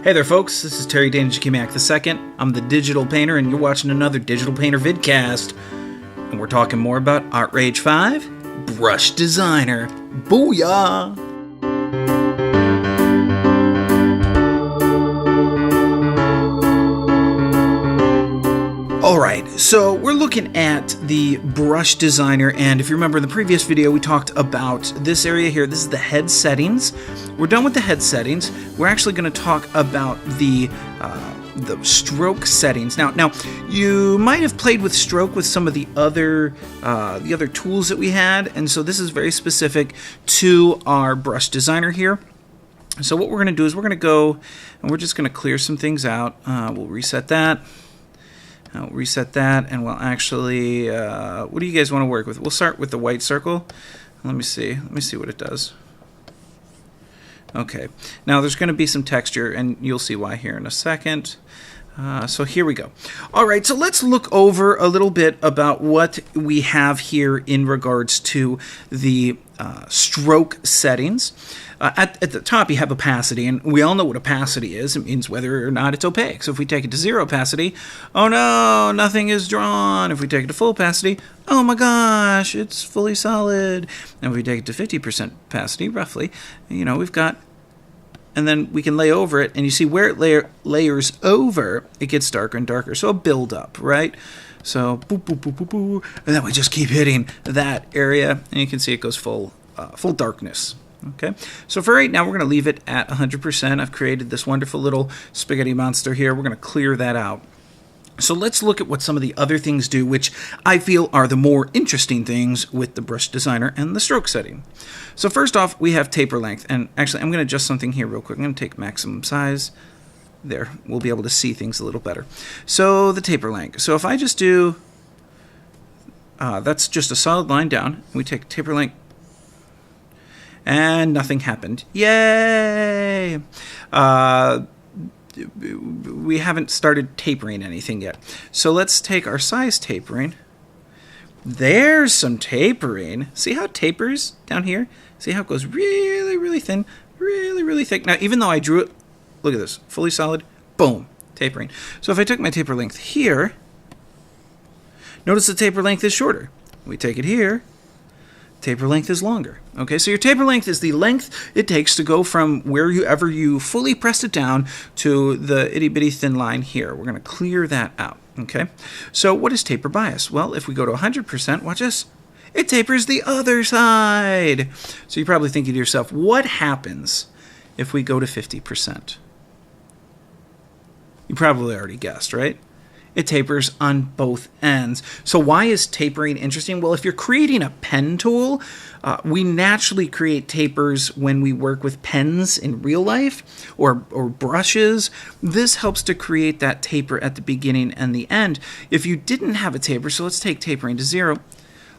Hey there folks, this is Terry Danichkimak II. I'm the Digital Painter and you're watching another Digital Painter vidcast. And we're talking more about Art Rage 5, Brush Designer. Booyah! Alright, so we're looking at the Brush Designer, and if you remember in the previous video we talked about this area here. This is the head settings. We're done with the head settings. We're actually going to talk about the stroke settings. Now you might have played with stroke with some of the other tools that we had, and so this is very specific to our Brush Designer here. So what we're going to do is we're going to go and we're just going to clear some things out. We'll reset that. I'll reset that, and we'll actually, what do you guys want to work with? We'll start with the white circle. Let me see what it does. Okay, now there's going to be some texture, and you'll see why here in a second. So here we go. All right, so let's look over a little bit about what we have here in regards to the stroke settings. At the top, you have opacity, and we all know what opacity is. It means whether or not it's opaque. So if we take it to 0 opacity, oh no, nothing is drawn. If we take it to full opacity, oh my gosh, it's fully solid. And if we take it to 50% opacity, roughly, you know, we've got, and then we can lay over it, and you see where it layers over, it gets darker and darker. So a build up, right? So boop, boop, boop, boop, boop, and then we just keep hitting that area, and you can see it goes full darkness. Okay, so for right now, we're going to leave it at 100%. I've created this wonderful little spaghetti monster here. We're going to clear that out. So let's look at what some of the other things do, which I feel are the more interesting things with the Brush Designer and the stroke setting. So first off, we have taper length. And actually, I'm going to adjust something here real quick. I'm going to take maximum size. There, we'll be able to see things a little better. So the taper length. So if I just do, that's just a solid line down. We take taper length. And nothing happened. Yay! We haven't started tapering anything yet. So let's take our size tapering. There's some tapering. See how it tapers down here? See how it goes really, really thin, really, really thick. Now, even though I drew it, look at this, fully solid, boom, tapering. So if I took my taper length here, notice the taper length is shorter. We take it here. Taper length is longer. Okay, so your taper length is the length it takes to go from wherever you fully pressed it down to the itty bitty thin line here. We're going to clear that out. Okay, so what is taper bias? Well, if we go to 100%, watch this. It tapers the other side. So you're probably thinking to yourself, what happens if we go to 50%? You probably already guessed, right? It tapers on both ends. So why is tapering interesting? Well, if you're creating a pen tool, we naturally create tapers when we work with pens in real life or brushes. This helps to create that taper at the beginning and the end. If you didn't have a taper, so let's take tapering to 0.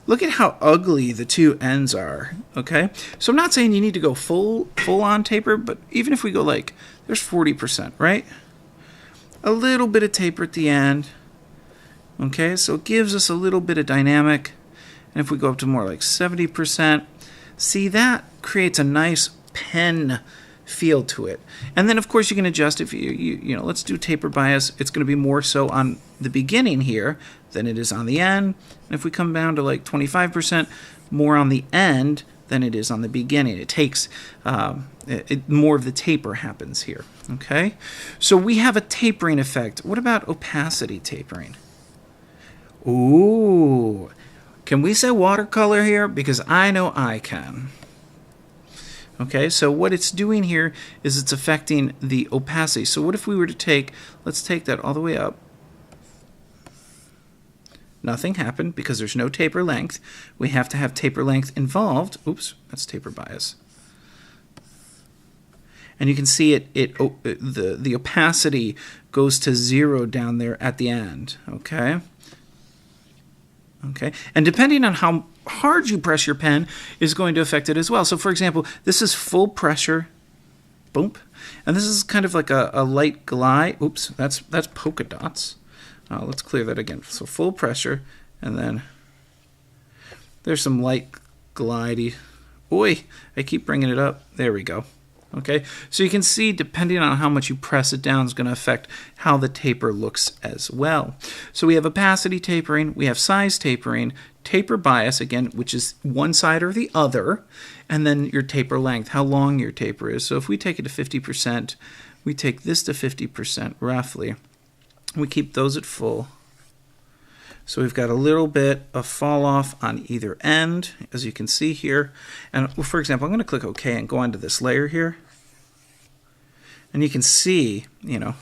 Look at how ugly the two ends are, okay? So I'm not saying you need to go full on taper, but even if we go like, there's 40%, right? A little bit of taper at the end. Okay, so it gives us a little bit of dynamic. And if we go up to more like 70%, see, that creates a nice pen feel to it. And then of course you can adjust if you know, let's do taper bias. It's going to be more so on the beginning here than it is on the end. And if we come down to like 25%, more on the end than it is on the beginning. It takes more of the taper happens here. Okay, so we have a tapering effect. What about opacity tapering? Ooh, can we say watercolor here? Because I know I can. Okay, so what it's doing here is it's affecting the opacity. So what if we were to take, let's take that all the way up. Nothing happened because there's no taper length. We have to have taper length involved. Oops, that's taper bias. And you can see the opacity goes to 0 down there at the end. Okay. Okay. And depending on how hard you press your pen is going to affect it as well. So for example, this is full pressure. Boom. And this is kind of like a light glide. Oops, that's polka dots. Let's clear that again. So full pressure, and then there's some light glidey. Oi, I keep bringing it up. There we go. Okay, so you can see depending on how much you press it down is going to affect how the taper looks as well. So we have opacity tapering, we have size tapering, taper bias, again, which is one side or the other, and then your taper length, how long your taper is. So if we take it to 50%, we take this to 50% roughly. We keep those at full. So we've got a little bit of fall off on either end, as you can see here. And for example, I'm going to click OK and go onto this layer here. And you can see, you know,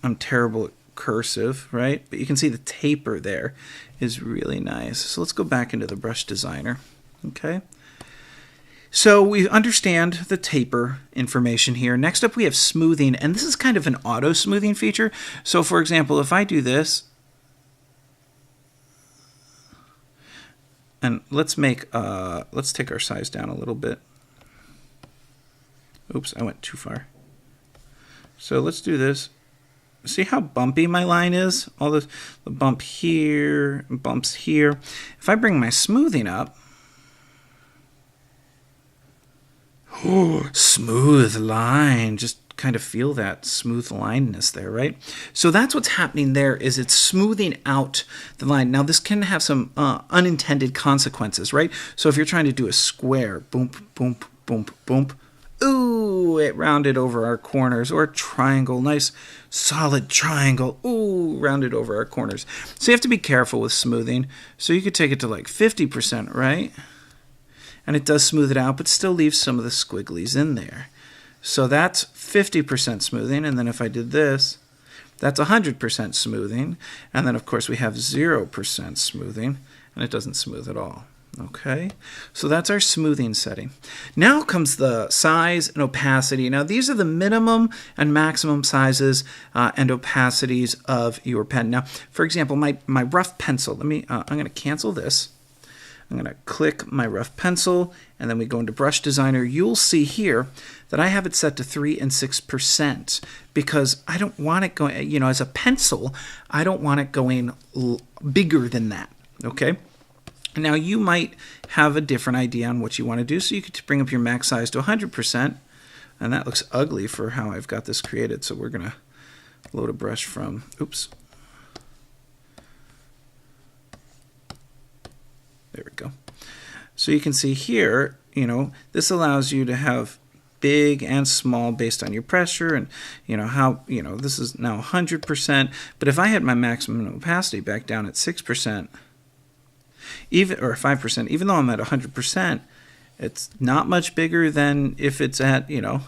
I'm terrible at cursive, right? But you can see the taper there is really nice. So let's go back into the brush designer. Okay. So we understand the taper information here. Next up we have smoothing, and this is kind of an auto smoothing feature. So for example, if I do this, and let's take our size down a little bit. Oops, I went too far. So let's do this. See how bumpy my line is? All the bump here, bumps here. If I bring my smoothing up, oh, smooth line. Just kind of feel that smooth lineness there, right? So that's what's happening there, is it's smoothing out the line. Now this can have some unintended consequences, right? So if you're trying to do a square, boom, boom, boom, boom, ooh, it rounded over our corners, or a triangle, nice solid triangle, ooh, rounded over our corners. So you have to be careful with smoothing. So you could take it to like 50%, right? And it does smooth it out, but still leaves some of the squigglies in there. So that's 50% smoothing, and then if I did this, that's 100% smoothing. And then of course we have 0% smoothing, and it doesn't smooth at all. Okay, so that's our smoothing setting. Now comes the size and opacity. Now these are the minimum and maximum sizes and opacities of your pen. Now, for example, my rough pencil. I'm going to cancel this. I'm going to click my rough pencil, and then we go into Brush Designer. You'll see here that I have it set to 3 and 6% because I don't want it going, you know, as a pencil, I don't want it going bigger than that, okay? Now you might have a different idea on what you want to do, so you could bring up your max size to 100%, and that looks ugly for how I've got this created, so we're going to load a brush from, oops. There we go. So you can see here, you know, this allows you to have big and small based on your pressure and, you know, how, you know, this is now 100%. But if I had my maximum opacity back down at 6%, even, or 5%, even though I'm at 100%, it's not much bigger than if it's at, you know,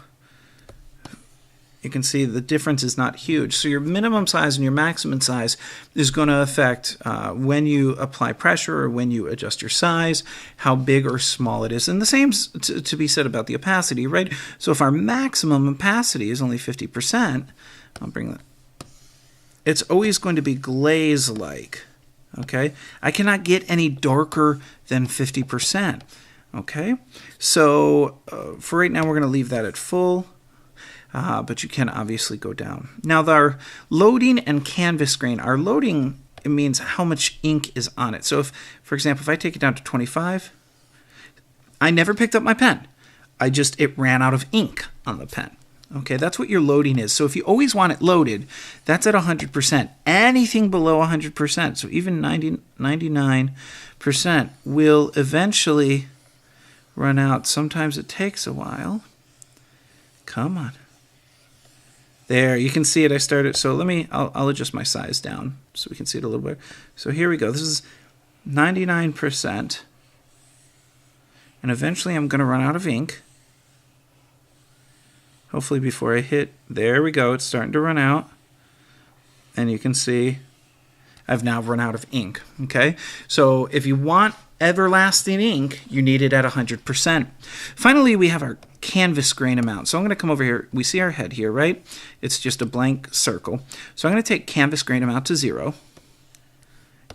you can see the difference is not huge. So your minimum size and your maximum size is going to affect when you apply pressure or when you adjust your size, how big or small it is. And the same to be said about the opacity, right? So if our maximum opacity is only 50%, I'll bring that. It's always going to be glaze-like, okay? I cannot get any darker than 50%, okay? So for right now, we're going to leave that at full. But you can obviously go down. Now, our loading and canvas grain. Our loading, it means how much ink is on it. So if, for example, if I take it down to 25, I never picked up my pen. It ran out of ink on the pen. Okay, that's what your loading is. So if you always want it loaded, that's at 100%. Anything below 100%, so even 99% will eventually run out. Sometimes it takes a while. Come on. There, you can see it. I started, so I'll adjust my size down so we can see it a little bit. So here we go. This is 99%. And eventually I'm going to run out of ink. Hopefully before I hit, there we go. It's starting to run out. And you can see I've now run out of ink. Okay, so if you want everlasting ink, you need it at 100%. Finally, we have our canvas grain amount. So I'm going to come over here. We see our head here, right? It's just a blank circle. So I'm going to take canvas grain amount to 0.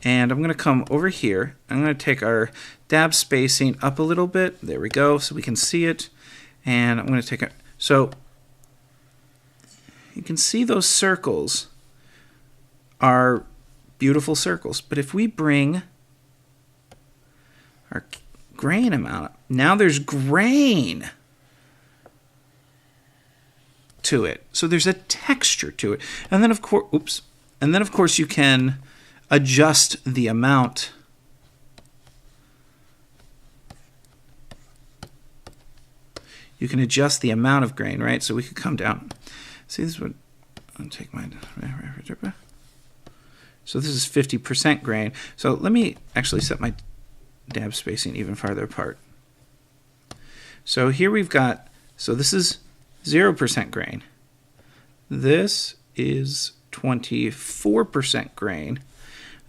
And I'm going to come over here. I'm going to take our dab spacing up a little bit. There we go, so we can see it. And I'm going to take it. So you can see those circles are beautiful circles. But if we bring our grain amount, now there's grain. to it. So there's a texture to it. And then of course, you can adjust the amount. You can adjust the amount of grain, right? So we could come down. See, this would, I'll take my, so this is 50% grain. So let me actually set my dab spacing even farther apart. So here we've got, so this is 0% grain. This is 24% grain.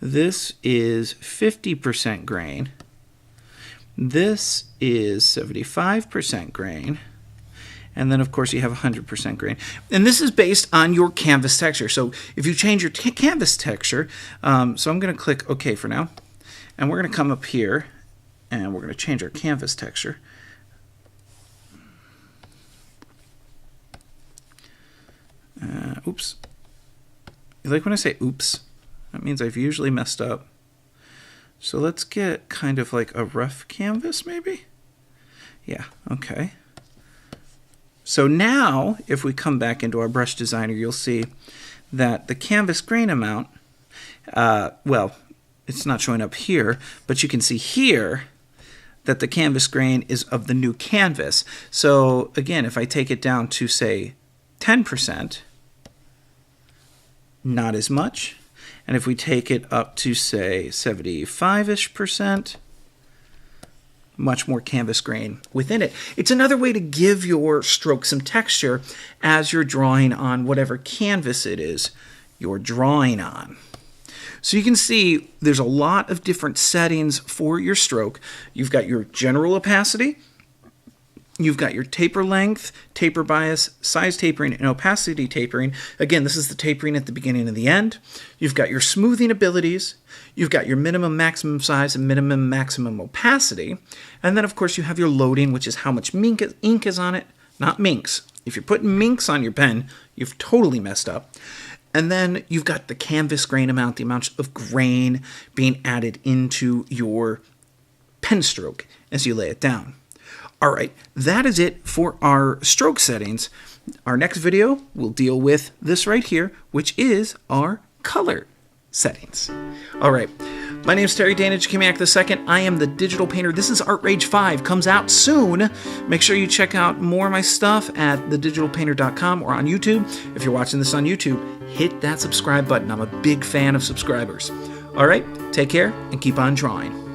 This is 50% grain. This is 75% grain. And then, of course, you have 100% grain. And this is based on your canvas texture. So if you change your canvas texture, so I'm going to click OK for now. And we're going to come up here, and we're going to change our canvas texture. Oops. You like when I say oops? That means I've usually messed up. So let's get kind of like a rough canvas, maybe? Yeah, okay. So now, if we come back into our brush designer, you'll see that the canvas grain amount, well, it's not showing up here, but you can see here that the canvas grain is of the new canvas. So again, if I take it down to, say, 10%, not as much. And if we take it up to, say, 75-ish%, much more canvas grain within it. It's another way to give your stroke some texture as you're drawing on whatever canvas it is you're drawing on. So you can see there's a lot of different settings for your stroke. You've got your general opacity, you've got your taper length, taper bias, size tapering, and opacity tapering. Again, this is the tapering at the beginning and the end. You've got your smoothing abilities. You've got your minimum, maximum size, and minimum, maximum opacity. And then, of course, you have your loading, which is how much ink is on it, not minks. If you're putting minks on your pen, you've totally messed up. And then you've got the canvas grain amount, the amount of grain being added into your pen stroke as you lay it down. All right, that is it for our stroke settings. Our next video will deal with this right here, which is our color settings. All right, my name is Terry Danich-Kamiak II. I am the digital painter. This is Art Rage 5, comes out soon. Make sure you check out more of my stuff at thedigitalpainter.com or on YouTube. If you're watching this on YouTube, hit that subscribe button. I'm a big fan of subscribers. All right, take care and keep on drawing.